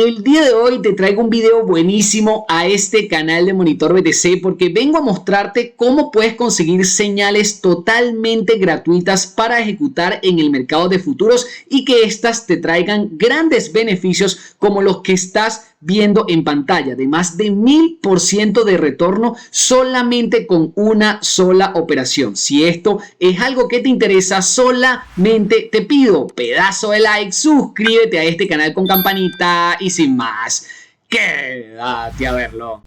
El día de hoy te traigo un video buenísimo a este canal de Monitor BTC porque vengo a mostrarte cómo puedes conseguir señales totalmente gratuitas para ejecutar en el mercado de futuros y que estas te traigan grandes beneficios como los que estás viendo en pantalla, de más de 1000% de retorno solamente con una sola operación. Si esto es algo que te interesa, solamente te pido pedazo de like, suscríbete a este canal con campanita y sin más, quédate a verlo.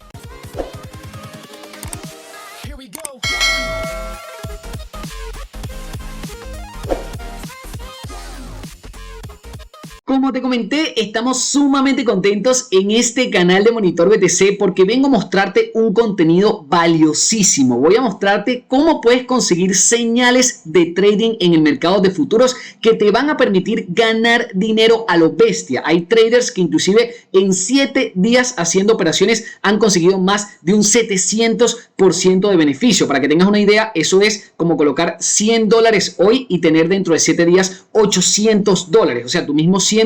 Como te comenté, estamos sumamente contentos en este canal de Monitor BTC porque vengo a mostrarte un contenido valiosísimo. Voy a mostrarte cómo puedes conseguir señales de trading en el mercado de futuros que te van a permitir ganar dinero a lo bestia. Hay traders que inclusive en 7 días haciendo operaciones han conseguido más de un 700% de beneficio. Para que tengas una idea, eso es como colocar $100 hoy y tener dentro de 7 días $800. O sea, tú mismo $100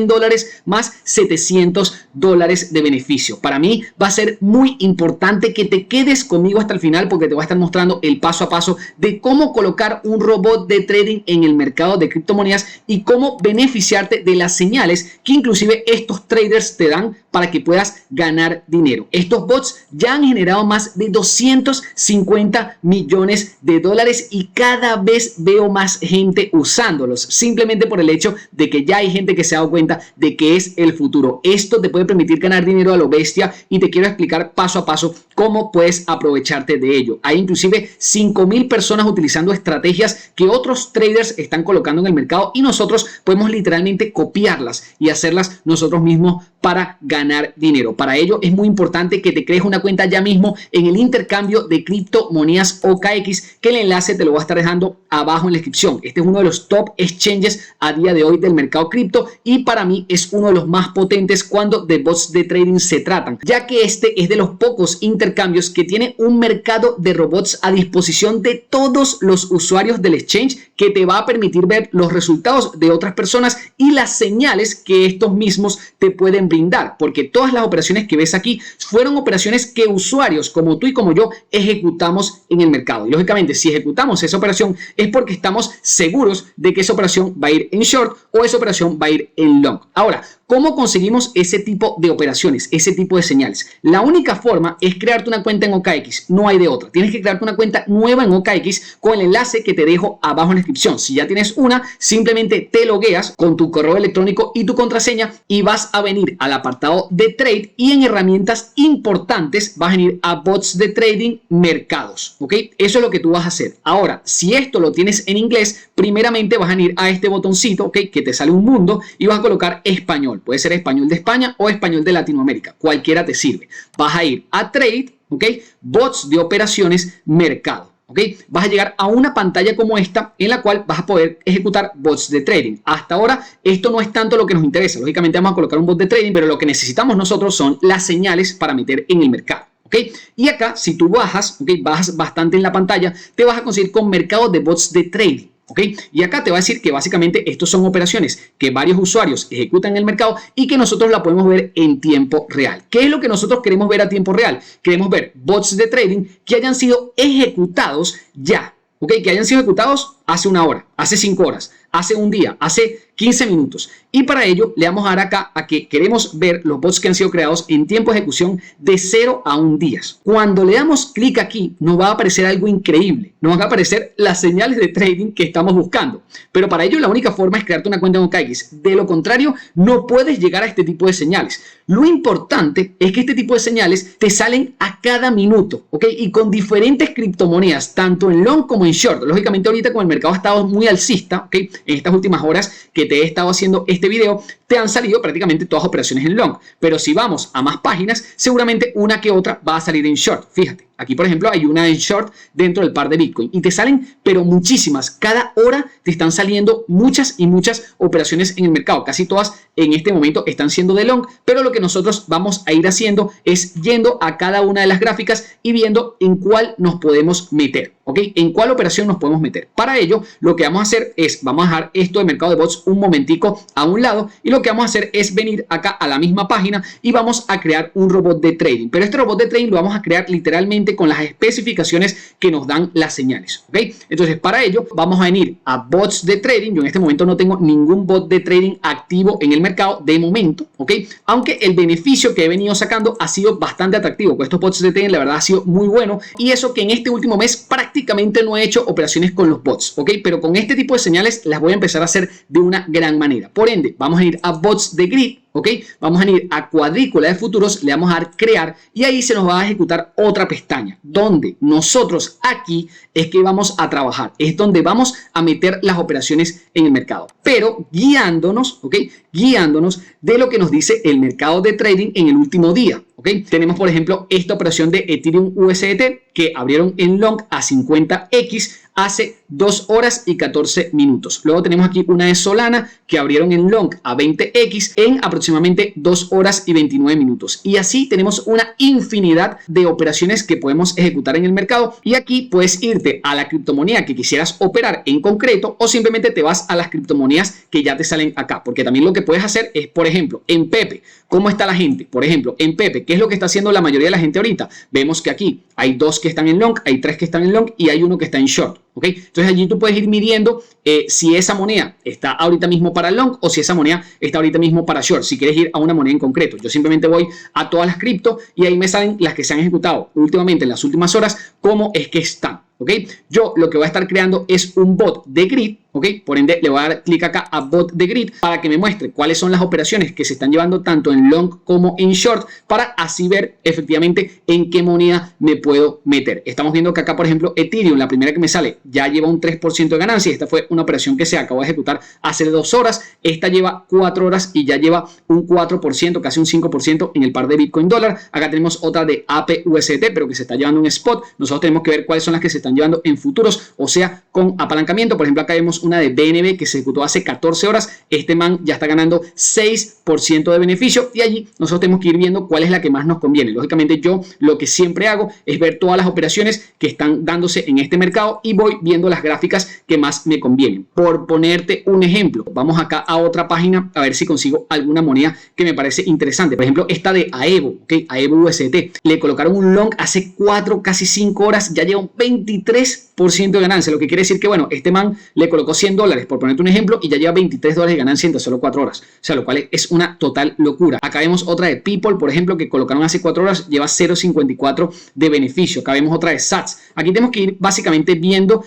más $700 de beneficio. Para mí va a ser muy importante que te quedes conmigo hasta el final porque te voy a estar mostrando el paso a paso de cómo colocar un robot de trading en el mercado de criptomonedas y cómo beneficiarte de las señales que inclusive estos traders te dan para que puedas ganar dinero. Estos bots ya han generado más de 250 millones de dólares y cada vez veo más gente usándolos, simplemente por el hecho de que ya hay gente que se ha dado cuenta de que es el futuro. Esto te puede permitir ganar dinero a lo bestia y te quiero explicar paso a paso cómo puedes aprovecharte de ello. Hay inclusive 5000 personas utilizando estrategias que otros traders están colocando en el mercado y nosotros podemos literalmente copiarlas y hacerlas nosotros mismos para ganar dinero. Para ello es muy importante que te crees una cuenta ya mismo en el intercambio de criptomonedas OKX, que el enlace te lo voy a estar dejando abajo en la descripción. Este es uno de los top exchanges a día de hoy del mercado cripto y para mí es uno de los más potentes cuando de bots de trading se tratan, ya que este es de los pocos intercambios que tiene un mercado de robots a disposición de todos los usuarios del exchange, que te va a permitir ver los resultados de otras personas y las señales que estos mismos te pueden brindar, porque todas las operaciones que ves aquí fueron operaciones que usuarios como tú y como yo ejecutamos en el mercado. Y lógicamente, si ejecutamos esa operación es porque estamos seguros de que esa operación va a ir en short o esa operación va a ir en long. Ahora, ¿cómo conseguimos ese tipo de operaciones, ese tipo de señales? La única forma es crearte una cuenta en OKX, no hay de otra. Tienes que crearte una cuenta nueva en OKX con el enlace que te dejo abajo en la descripción. Si ya tienes una, simplemente te logueas con tu correo electrónico y tu contraseña y vas a venir al apartado de trade y en herramientas importantes vas a venir a bots de trading, mercados, ¿ok? Eso es lo que tú vas a hacer. Ahora, si esto lo tienes en inglés, primeramente vas a venir a este botoncito, ¿ok? Que te sale un mundo y vas a colocar español. Puede ser español de España o español de Latinoamérica, cualquiera te sirve. Vas a ir a trade, ¿ok? Bots de operaciones, mercado. ¿Ok? Vas a llegar a una pantalla como esta en la cual vas a poder ejecutar bots de trading. Hasta ahora esto no es tanto lo que nos interesa. Lógicamente vamos a colocar un bot de trading, pero lo que necesitamos nosotros son las señales para meter en el mercado. ¿Ok? Y acá si tú bajas, ¿ok? Bajas bastante en la pantalla, te vas a conseguir con mercado de bots de trading. ¿Ok? Y acá te va a decir que básicamente estos son operaciones que varios usuarios ejecutan en el mercado y que nosotros la podemos ver en tiempo real. ¿Qué es lo que nosotros queremos ver a tiempo real? Queremos ver bots de trading que hayan sido ejecutados ya. ¿Ok? Que hayan sido ejecutados hace una hora, hace 5 horas, hace un día, hace 15 minutos. Y para ello le vamos a dar acá a que queremos ver los bots que han sido creados en tiempo de ejecución de 0 a 1 día. Cuando le damos clic aquí nos va a aparecer algo increíble. Nos van a aparecer las señales de trading que estamos buscando. Pero para ello la única forma es crearte una cuenta en OKX. De lo contrario no puedes llegar a este tipo de señales. Lo importante es que este tipo de señales te salen a cada minuto, ¿ok? Y con diferentes criptomonedas, tanto en long como en short. Lógicamente ahorita como el mercado ha estado muy alcista, ¿ok? En estas últimas horas que te he estado haciendo este video, te han salido prácticamente todas operaciones en long. Pero si vamos a más páginas, seguramente una que otra va a salir en short. Fíjate. Aquí, por ejemplo, hay una en short dentro del par de Bitcoin y te salen, pero muchísimas. Cada hora te están saliendo muchas y muchas operaciones en el mercado. Casi todas en este momento están siendo de long, pero lo que nosotros vamos a ir haciendo es yendo a cada una de las gráficas y viendo en cuál nos podemos meter, ¿ok? En cuál operación nos podemos meter. Para ello, lo que vamos a hacer es, vamos a dejar esto de mercado de bots un momentico a un lado y lo que vamos a hacer es venir acá a la misma página y vamos a crear un robot de trading. Pero este robot de trading lo vamos a crear literalmente con las especificaciones que nos dan las señales, ¿ok? Entonces, para ello, vamos a venir a bots de trading. Yo en este momento no tengo ningún bot de trading activo en el mercado de momento, ¿ok? Aunque el beneficio que he venido sacando ha sido bastante atractivo. Con estos bots de trading, la verdad, ha sido muy bueno. Y eso que en este último mes prácticamente no he hecho operaciones con los bots, ¿ok? Pero con este tipo de señales las voy a empezar a hacer de una gran manera. Por ende, vamos a ir a bots de grid, ¿ok? Vamos a ir a cuadrícula de futuros, le vamos a dar crear y ahí se nos va a ejecutar otra pestaña donde nosotros aquí es que vamos a trabajar, es donde vamos a meter las operaciones en el mercado, pero guiándonos, ¿ok? Guiándonos de lo que nos dice el mercado de trading en el último día, ¿ok? Tenemos, por ejemplo, esta operación de Ethereum USDT que abrieron en long a 50x hace 2 horas y 14 minutos. Luego tenemos aquí una de Solana que abrieron en long a 20x en aproximadamente 2 horas y 29 minutos. Y así tenemos una infinidad de operaciones que podemos ejecutar en el mercado. Y aquí puedes irte a la criptomoneda que quisieras operar en concreto o simplemente te vas a las criptomonedas que ya te salen acá. Porque también lo que puedes hacer es, por ejemplo, en Pepe, ¿cómo está la gente? Por ejemplo, en Pepe, ¿qué es lo que está haciendo la mayoría de la gente ahorita? Vemos que aquí hay 2 que están en long, hay 3 que están en long y hay 1 que está en short. ¿Okay? Entonces allí tú puedes ir midiendo si esa moneda está ahorita mismo para long o si esa moneda está ahorita mismo para short. Si quieres ir a una moneda en concreto, yo simplemente voy a todas las cripto y ahí me salen las que se han ejecutado últimamente en las últimas horas, cómo es que están. ¿Ok? Yo lo que voy a estar creando es un bot de grid, ¿ok? Por ende, le voy a dar clic acá a bot de grid para que me muestre cuáles son las operaciones que se están llevando tanto en long como en short para así ver efectivamente en qué moneda me puedo meter. Estamos viendo que acá, por ejemplo, Ethereum, la primera que me sale, ya lleva un 3% de ganancia. Esta fue una operación que se acabó de ejecutar hace 2 horas. Esta lleva 4 horas y ya lleva un 4%, casi un 5% en el par de Bitcoin dólar. Acá tenemos otra de APUST, pero que se está llevando en spot. Nosotros tenemos que ver cuáles son las que se están llevando en futuros, o sea, con apalancamiento. Por ejemplo, acá vemos una de BNB que se ejecutó hace 14 horas. Este man ya está ganando 6% de beneficio y allí nosotros tenemos que ir viendo cuál es la que más nos conviene. Lógicamente, yo lo que siempre hago es ver todas las operaciones que están dándose en este mercado y voy viendo las gráficas que más me convienen. Por ponerte un ejemplo, vamos acá a otra página a ver si consigo alguna moneda que me parece interesante. Por ejemplo, esta de AEVO, ¿ok? AEVO UST. Le colocaron un long hace 4, casi 5 horas, ya lleva un 23% de ganancia, lo que quiere decir que, bueno, este man le colocó $100, por ponerte un ejemplo, y ya lleva $23 de ganancia en solo 4 horas, o sea, lo cual es una total locura. Acá vemos otra de People, por ejemplo, que colocaron hace 4 horas, lleva 0.54 de beneficio. Acá vemos otra de Sats. Aquí tenemos que ir básicamente viendo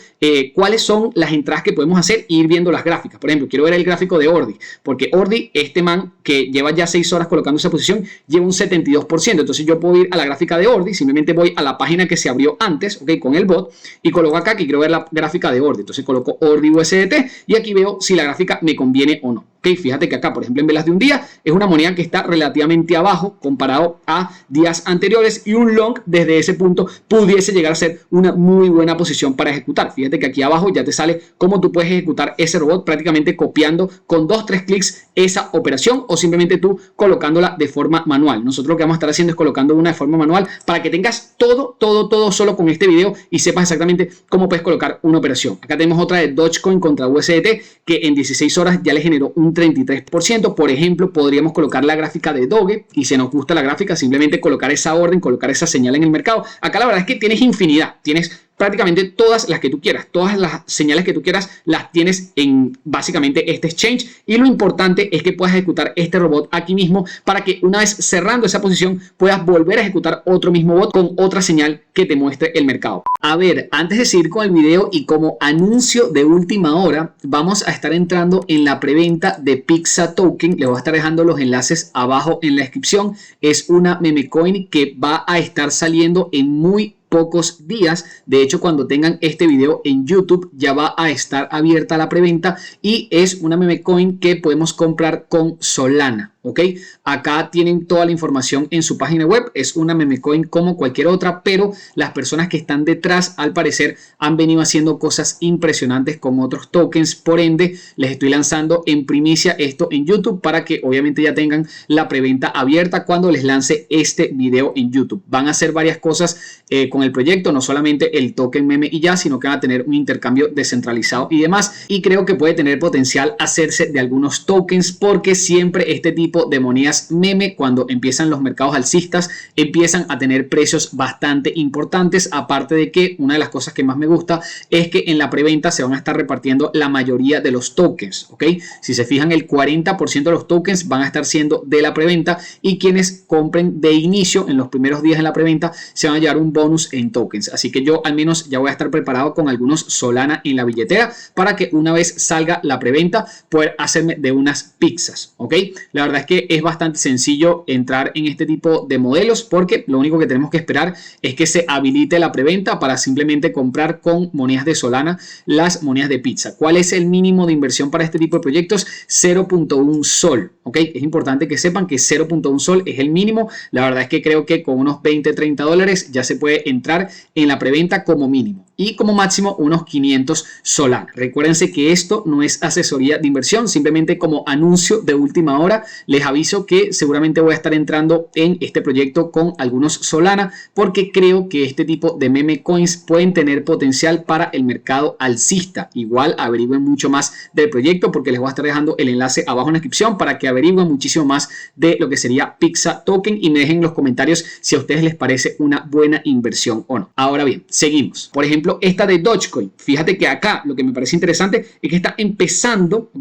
cuáles son las entradas que podemos hacer e ir viendo las gráficas. Por ejemplo, quiero ver el gráfico de Ordi, porque Ordi, este man que lleva ya 6 horas colocando esa posición, lleva un 72%. Entonces yo puedo ir a la gráfica de Ordi, simplemente voy a la página que se abrió antes, ¿ok? Con el bot, y coloco acá que quiero ver la gráfica de Ordi. Entonces coloco Ordi USDT y aquí veo si la gráfica me conviene o no. Okay, fíjate que acá, por ejemplo, en velas de un día, es una moneda que está relativamente abajo comparado a días anteriores y un long desde ese punto pudiese llegar a ser una muy buena posición para ejecutar. Fíjate que aquí abajo ya te sale cómo tú puedes ejecutar ese robot prácticamente copiando con 2-3 clics esa operación o simplemente tú colocándola de forma manual. Nosotros lo que vamos a estar haciendo es colocando una de forma manual para que tengas todo solo con este video y sepas exactamente cómo puedes colocar una operación. Acá tenemos otra de Dogecoin contra USDT que en 16 horas ya le generó un 33%. Por ejemplo, podríamos colocar la gráfica de Doge y si nos gusta la gráfica, simplemente colocar esa orden, colocar esa señal en el mercado. Acá la verdad es que tienes infinidad, tienes prácticamente todas las que tú quieras, todas las señales que tú quieras las tienes en básicamente este exchange y lo importante es que puedas ejecutar este robot aquí mismo para que una vez cerrando esa posición puedas volver a ejecutar otro mismo bot con otra señal que te muestre el mercado. A ver, antes de seguir con el video y como anuncio de última hora, vamos a estar entrando en la preventa de Pixa Token. Les voy a estar dejando los enlaces abajo en la descripción. Es una meme coin que va a estar saliendo en muy pocos días. De hecho, cuando tengan este video en YouTube ya va a estar abierta la preventa y es una meme coin que podemos comprar con Solana. ¿ok? Acá tienen toda la información en su página web. Es una meme coin como cualquier otra, pero las personas que están detrás, al parecer, han venido haciendo cosas impresionantes con otros tokens. Por ende, les estoy lanzando en primicia esto en YouTube para que obviamente ya tengan la preventa abierta cuando les lance este video en YouTube. Van a hacer varias cosas con el proyecto, no solamente el token meme y ya, sino que van a tener un intercambio descentralizado y demás. Y creo que puede tener potencial hacerse de algunos tokens, porque siempre este tipo de monedas meme, cuando empiezan los mercados alcistas, empiezan a tener precios bastante importantes. Aparte de que una de las cosas que más me gusta es que en la preventa se van a estar repartiendo la mayoría de los tokens, ¿ok? Si se fijan, el 40% de los tokens van a estar siendo de la preventa, y quienes compren de inicio en los primeros días de la preventa se van a llevar un bonus en tokens. Así que yo al menos ya voy a estar preparado con algunos Solana en la billetera para que una vez salga la preventa poder hacerme de unas pizzas, ¿ok? La verdad es que es bastante sencillo entrar en este tipo de modelos, porque lo único que tenemos que esperar es que se habilite la preventa para simplemente comprar con monedas de Solana las monedas de pizza. ¿Cuál es el mínimo de inversión para este tipo de proyectos? 0.1 sol, ¿ok? Es importante que sepan que 0.1 sol es el mínimo. La verdad es que creo que con unos 20-30 dólares ya se puede entrar en la preventa como mínimo, y como máximo unos 500 Solana. Recuérdense que esto no es asesoría de inversión, simplemente como anuncio de última hora les aviso que seguramente voy a estar entrando en este proyecto con algunos Solana, porque creo que este tipo de meme coins pueden tener potencial para el mercado alcista. Igual averigüen mucho más del proyecto, porque les voy a estar dejando el enlace abajo en la descripción para que averigüen muchísimo más de lo que sería Pizza Token, y me dejen en los comentarios si a ustedes les parece una buena inversión o no. Ahora bien, seguimos. Por ejemplo, esta de Dogecoin. Fíjate que acá lo que me parece interesante es que está empezando,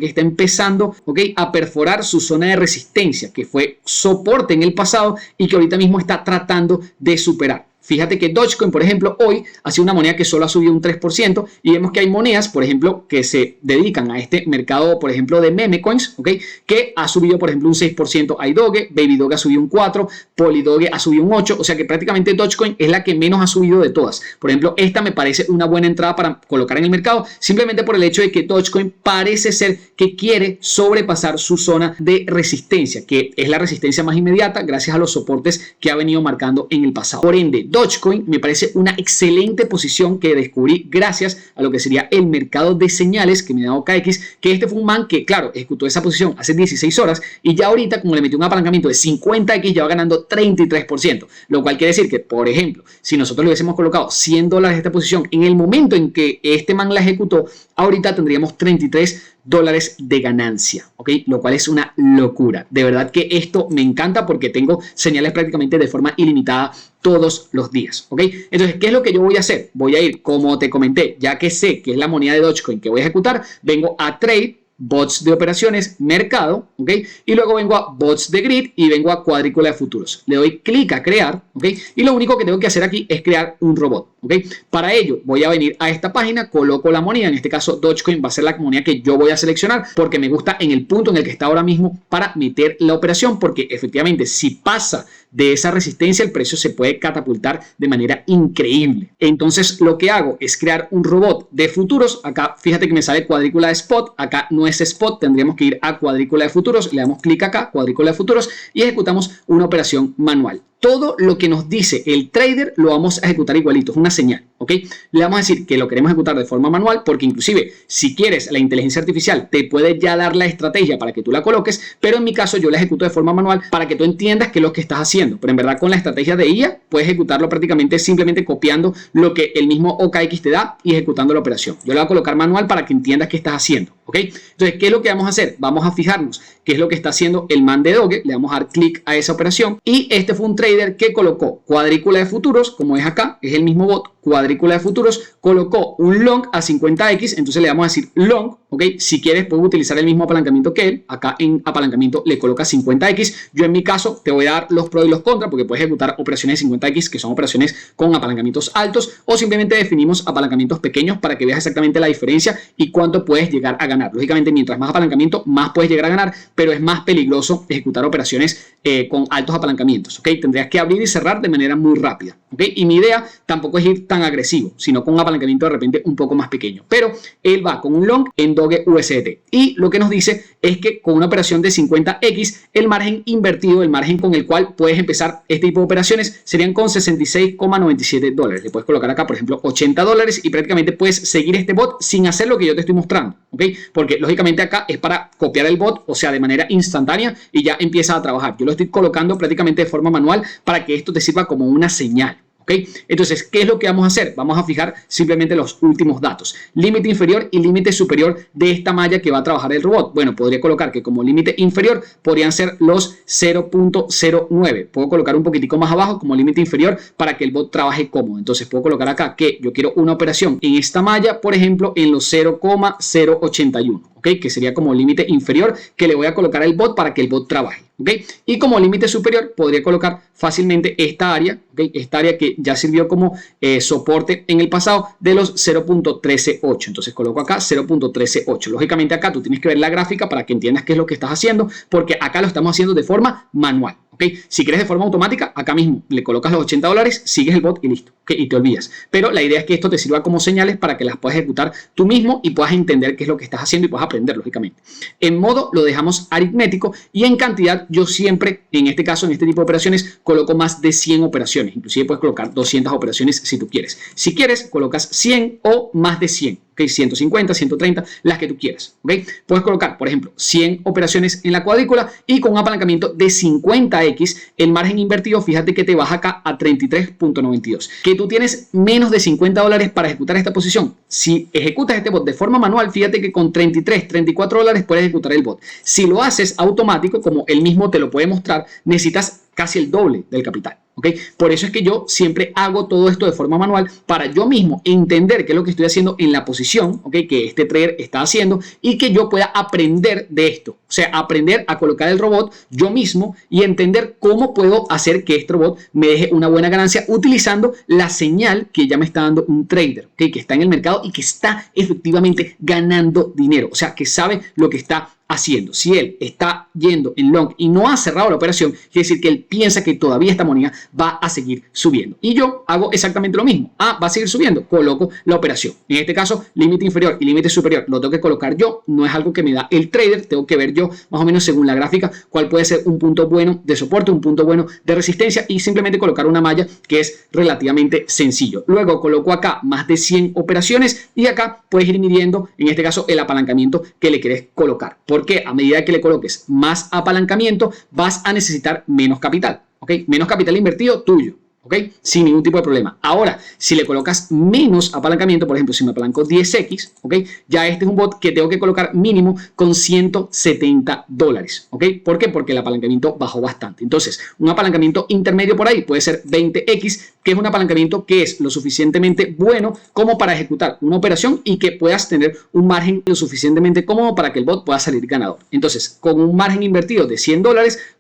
a perforar su zona de resistencia, que fue soporte en el pasado y que ahorita mismo está tratando de superar. Fíjate que Dogecoin, por ejemplo, hoy ha sido una moneda que solo ha subido un 3%, y vemos que hay monedas, por ejemplo, que se dedican a este mercado, por ejemplo, de meme coins, ¿ok? Que ha subido, por ejemplo, un 6%. iDoge, BabyDoge ha subido un 4%, Polydoge ha subido un 8%, o sea que prácticamente Dogecoin es la que menos ha subido de todas. Por ejemplo, esta me parece una buena entrada para colocar en el mercado, simplemente por el hecho de que Dogecoin parece ser que quiere sobrepasar su zona de resistencia, que es la resistencia más inmediata gracias a los soportes que ha venido marcando en el pasado. Por ende, Dogecoin me parece una excelente posición que descubrí gracias a lo que sería el mercado de señales que me da OKX, que este fue un man que, claro, ejecutó esa posición hace 16 horas y ya ahorita, como le metió un apalancamiento de 50x, ya va ganando 33%, lo cual quiere decir que, por ejemplo, si nosotros le hubiésemos colocado 100 dólares a esta posición en el momento en que este man la ejecutó, ahorita tendríamos 33 dólares de ganancia, ¿ok? Lo cual es una locura. De verdad que esto me encanta porque tengo señales prácticamente de forma ilimitada todos los días, ¿ok? Entonces, ¿qué es lo que yo voy a hacer? Voy a ir, como te comenté, ya que sé que es la moneda de Dogecoin que voy a ejecutar, vengo a Trade, bots de operaciones, mercado, ¿ok? Y luego vengo a bots de grid y vengo a cuadrícula de futuros. Le doy clic a crear, ¿ok? Y lo único que tengo que hacer aquí es crear un robot, ¿ok? Para ello voy a venir a esta página, coloco la moneda, en este caso Dogecoin va a ser la moneda que yo voy a seleccionar porque me gusta en el punto en el que está ahora mismo para meter la operación, porque efectivamente si pasa de esa resistencia el precio se puede catapultar de manera increíble. Entonces lo que hago es crear un robot de futuros. Acá fíjate que me sale cuadrícula de spot, acá no es spot, tendríamos que ir a cuadrícula de futuros, le damos clic acá, cuadrícula de futuros, y ejecutamos una operación manual. Todo lo que nos dice el trader lo vamos a ejecutar igualito, es una señal, ¿ok? Le vamos a decir que lo queremos ejecutar de forma manual, porque inclusive si quieres la inteligencia artificial te puede ya dar la estrategia para que tú la coloques, pero en mi caso yo la ejecuto de forma manual para que tú entiendas qué es lo que estás haciendo. Pero en verdad con la estrategia de IA puedes ejecutarlo prácticamente simplemente copiando lo que el mismo OKX te da y ejecutando la operación. Yo le voy a colocar manual para que entiendas qué estás haciendo, ¿ok? Entonces, ¿qué es lo que vamos a hacer? Vamos a fijarnos qué es lo que está haciendo el man de Doge, le vamos a dar clic a esa operación, y este fue un trader que colocó cuadrícula de futuros, como es acá, es el mismo bot, cuadrícula de futuros, colocó un long a 50x, entonces le vamos a decir long, ¿ok? Si quieres puedes utilizar el mismo apalancamiento que él, acá en apalancamiento le coloca 50x, yo en mi caso te voy a dar los pros y los contras, porque puedes ejecutar operaciones de 50x que son operaciones con apalancamientos altos, o simplemente definimos apalancamientos pequeños para que veas exactamente la diferencia y cuánto puedes llegar a ganar. Lógicamente mientras más apalancamiento más puedes llegar a ganar, pero es más peligroso ejecutar operaciones con altos apalancamientos, ¿ok? Tendrías que abrir y cerrar de manera muy rápida, ¿ok? Y mi idea tampoco es ir tan agresivo, sino con un apalancamiento de repente un poco más pequeño, pero él va con un long en Doge USDT. Y lo que nos dice es que con una operación de 50x, el margen invertido, el margen con el cual puedes empezar este tipo de operaciones, serían con $66,97. Le puedes colocar acá, por ejemplo, $80 y prácticamente puedes seguir este bot sin hacer lo que yo te estoy mostrando, ¿ok? Porque lógicamente acá es para copiar el bot, o sea, de manera instantánea y ya empieza a trabajar. Yo lo estoy colocando prácticamente de forma manual para que esto te sirva como una señal. ¿Okay? Entonces, ¿qué es lo que vamos a hacer? Vamos a fijar simplemente los últimos datos. Límite inferior y límite superior de esta malla que va a trabajar el robot. Bueno, podría colocar que como límite inferior podrían ser los 0.09. Puedo colocar un poquitico más abajo como límite inferior para que el bot trabaje cómodo. Entonces, puedo colocar acá que yo quiero una operación en esta malla, por ejemplo, en los 0,081. ¿Okay? Que sería como límite inferior que le voy a colocar al bot para que el bot trabaje. ¿Okay? Y como límite superior podría colocar fácilmente esta área, ¿okay? Esta área que ya sirvió como soporte en el pasado de los 0.138. Entonces coloco acá 0.138. Lógicamente acá tú tienes que ver la gráfica para que entiendas qué es lo que estás haciendo, porque acá lo estamos haciendo de forma manual. ¿Okay? Si quieres de forma automática, acá mismo le colocas los $80, sigues el bot y listo, ¿okay? Y te olvidas. Pero la idea es que esto te sirva como señales para que las puedas ejecutar tú mismo y puedas entender qué es lo que estás haciendo y puedas aprender, lógicamente. En modo lo dejamos aritmético y en cantidad yo siempre, en este caso, en este tipo de operaciones, coloco más de 100 operaciones. Inclusive puedes colocar 200 operaciones si tú quieres. Si quieres, colocas 100 o más de 100. ¿Okay? 150, 130, las que tú quieras. ¿Okay? Puedes colocar, por ejemplo, 100 operaciones en la cuadrícula y con un apalancamiento de 50x, el margen invertido, fíjate que te baja acá a 33.92. Que tú tienes menos de $50 para ejecutar esta posición. Si ejecutas este bot de forma manual, fíjate que con 33, $34 puedes ejecutar el bot. Si lo haces automático, como él mismo te lo puede mostrar, necesitas casi el doble del capital. ¿Okay? Por eso es que yo siempre hago todo esto de forma manual para yo mismo entender qué es lo que estoy haciendo en la posición, ¿okay? Que este trader está haciendo y que yo pueda aprender de esto. O sea, aprender a colocar el robot yo mismo y entender cómo puedo hacer que este robot me deje una buena ganancia utilizando la señal que ya me está dando un trader, ¿okay? Que está en el mercado y que está efectivamente ganando dinero. O sea, que sabe lo que está haciendo. Si él está yendo en long y no ha cerrado la operación, quiere decir que él piensa que todavía esta moneda va a seguir subiendo. Y yo hago exactamente lo mismo. Ah, va a seguir subiendo. Coloco la operación. En este caso, límite inferior y límite superior lo tengo que colocar yo. No es algo que me da el trader. Tengo que ver yo más o menos según la gráfica cuál puede ser un punto bueno de soporte, un punto bueno de resistencia y simplemente colocar una malla que es relativamente sencillo. Luego coloco acá más de 100 operaciones y acá puedes ir midiendo, en este caso, el apalancamiento que le quieres colocar. Porque a medida que le coloques más apalancamiento, vas a necesitar menos capital, ¿ok? Menos capital invertido tuyo, ¿ok? Sin ningún tipo de problema. Ahora, si le colocas menos apalancamiento, por ejemplo, si me apalanco 10x, ¿ok? Ya este es un bot que tengo que colocar mínimo con $170, ¿ok? ¿Por qué? Porque el apalancamiento bajó bastante. Entonces, un apalancamiento intermedio por ahí puede ser 20x, que es un apalancamiento que es lo suficientemente bueno como para ejecutar una operación y que puedas tener un margen lo suficientemente cómodo para que el bot pueda salir ganador. Entonces, con un margen invertido de $100,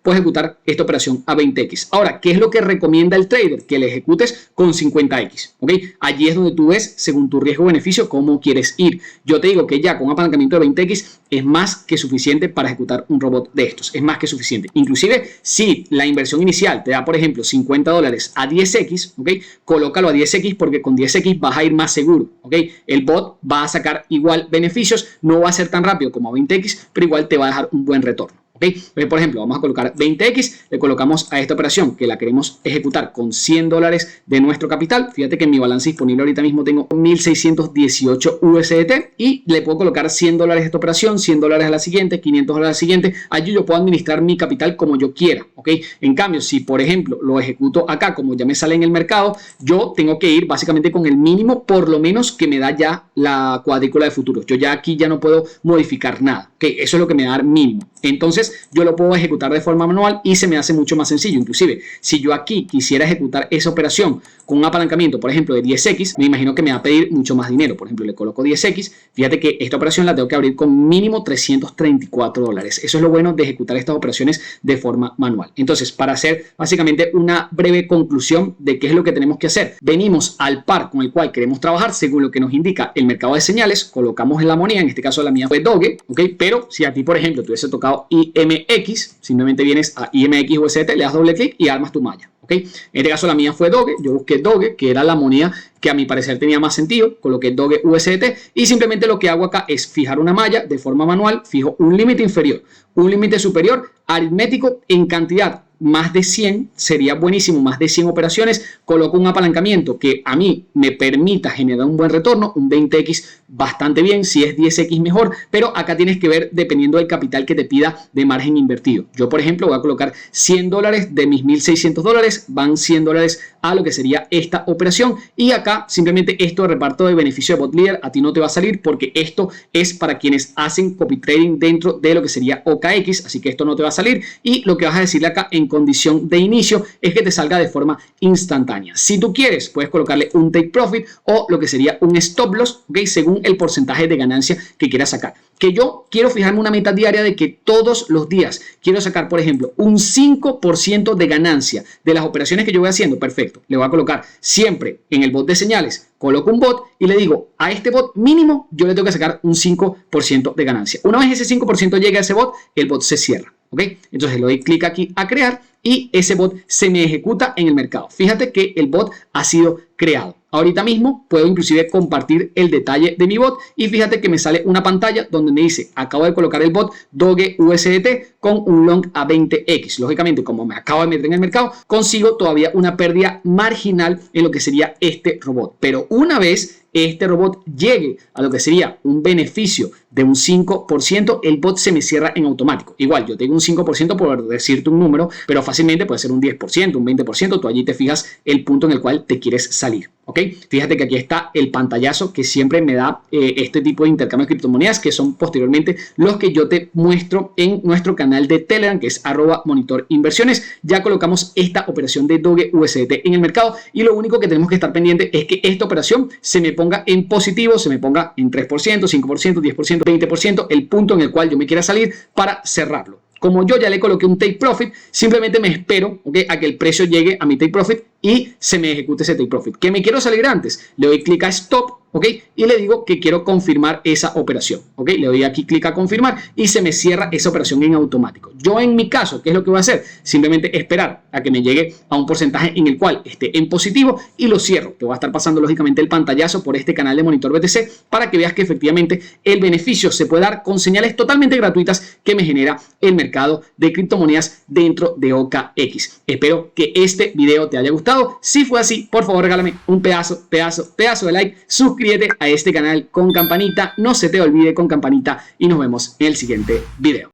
puedes ejecutar esta operación a 20x. Ahora, ¿qué es lo que recomienda el trader? Que le ejecutes con 50x, ¿ok? Allí es donde tú ves, según tu riesgo-beneficio, cómo quieres ir. Yo te digo que ya con un apalancamiento de 20x es más que suficiente para ejecutar un robot de estos. Es más que suficiente. Inclusive, si la inversión inicial te da, por ejemplo, $50 a 10x, ¿ok? Colócalo a 10x porque con 10x vas a ir más seguro, ¿ok? El bot va a sacar igual beneficios, no va a ser tan rápido como a 20x, pero igual te va a dejar un buen retorno. ¿Okay? Por ejemplo, vamos a colocar 20x, le colocamos a esta operación que la queremos ejecutar con $100 de nuestro capital. Fíjate que en mi balance disponible ahorita mismo tengo 1.618 USDT y le puedo colocar $100 a esta operación, $100 a la siguiente, $500 a la siguiente. Allí yo puedo administrar mi capital como yo quiera, ¿ok? En cambio, si por ejemplo lo ejecuto acá como ya me sale en el mercado, yo tengo que ir básicamente con el mínimo por lo menos que me da ya la cuadrícula de futuros. Yo ya aquí ya no puedo modificar nada, ¿ok? Eso es lo que me da el mínimo. Entonces yo lo puedo ejecutar de forma manual y se me hace mucho más sencillo. Inclusive si yo aquí quisiera ejecutar esa operación con un apalancamiento, por ejemplo, de 10x, me imagino que me va a pedir mucho más dinero. Por ejemplo, le coloco 10x. Fíjate que esta operación la tengo que abrir con mínimo $334. Eso es lo bueno de ejecutar estas operaciones de forma manual. Entonces, para hacer básicamente una breve conclusión de qué es lo que tenemos que hacer, venimos al par con el cual queremos trabajar según lo que nos indica el mercado de señales, colocamos en la moneda, en este caso la mía fue Doge, ¿ok? Pero si a ti, por ejemplo, te hubiese tocado IMX, simplemente vienes a IMX USDT, le das doble clic y armas tu malla. ¿Okay? En este caso la mía fue Doge, yo busqué Doge, que era la moneda que a mi parecer tenía más sentido, coloqué Doge USDT y simplemente lo que hago acá es fijar una malla de forma manual, fijo un límite inferior, un límite superior, aritmético en cantidad. Más de 100 sería buenísimo, más de 100 operaciones, coloco un apalancamiento que a mí me permita generar un buen retorno, un 20x bastante bien, si es 10x mejor, pero acá tienes que ver dependiendo del capital que te pida de margen invertido. Yo, por ejemplo, voy a colocar $100 de mis $1.600, van $100 a lo que sería esta operación y acá simplemente esto de reparto de beneficio de bot leader a ti no te va a salir porque esto es para quienes hacen copy trading dentro de lo que sería OKX, así que esto no te va a salir y lo que vas a decirle acá en condición de inicio es que te salga de forma instantánea. Si tú quieres, puedes colocarle un take profit o lo que sería un stop loss, ¿ok? Según el porcentaje de ganancia que quieras sacar. Que yo quiero fijarme una meta diaria de que todos los días quiero sacar, por ejemplo, un 5% de ganancia de las operaciones que yo voy haciendo. Perfecto. Le voy a colocar siempre en el bot de señales, coloco un bot y le digo a este bot mínimo yo le tengo que sacar un 5% de ganancia. Una vez ese 5% llega a ese bot, el bot se cierra. ¿Ok? Entonces le doy clic aquí a crear y ese bot se me ejecuta en el mercado. Fíjate que el bot ha sido creado. Ahorita mismo puedo inclusive compartir el detalle de mi bot y fíjate que me sale una pantalla donde me dice acabo de colocar el bot Doge USDT con un long a 20x. Lógicamente, como me acabo de meter en el mercado, consigo todavía una pérdida marginal en lo que sería este robot. Pero una vez este robot llegue a lo que sería un beneficio de un 5%, el bot se me cierra en automático. Igual, yo tengo un 5% por decirte un número, pero fácilmente puede ser un 10%, un 20%. Tú allí te fijas el punto en el cual te quieres salir. ¿Ok? Fíjate que aquí está el pantallazo que siempre me da este tipo de intercambio de criptomonedas, que son posteriormente los que yo te muestro en nuestro canal de Telegram, que es @monitorinversiones. Ya colocamos esta operación de Doge USDT en el mercado y lo único que tenemos que estar pendiente es que esta operación se me ponga en positivo, se me ponga en 3%, 5%, 10%, 20%, el punto en el cual yo me quiera salir para cerrarlo. Como yo ya le coloqué un take profit, simplemente me espero, ¿okay?, a que el precio llegue a mi take profit y se me ejecute ese take profit. ¿Que me quiero salir antes? Le doy clic a stop, ¿ok? Y le digo que quiero confirmar esa operación, ¿ok? Le doy aquí clic a confirmar y se me cierra esa operación en automático. Yo en mi caso, ¿qué es lo que voy a hacer? Simplemente esperar a que me llegue a un porcentaje en el cual esté en positivo y lo cierro. Te voy a estar pasando lógicamente el pantallazo por este canal de Monitor BTC para que veas que efectivamente el beneficio se puede dar con señales totalmente gratuitas que me genera el mercado de criptomonedas dentro de OKX. Espero que este video te haya gustado. Si fue así, por favor regálame un pedazo de like, suscríbete a este canal con campanita, no se te olvide con campanita y nos vemos en el siguiente video.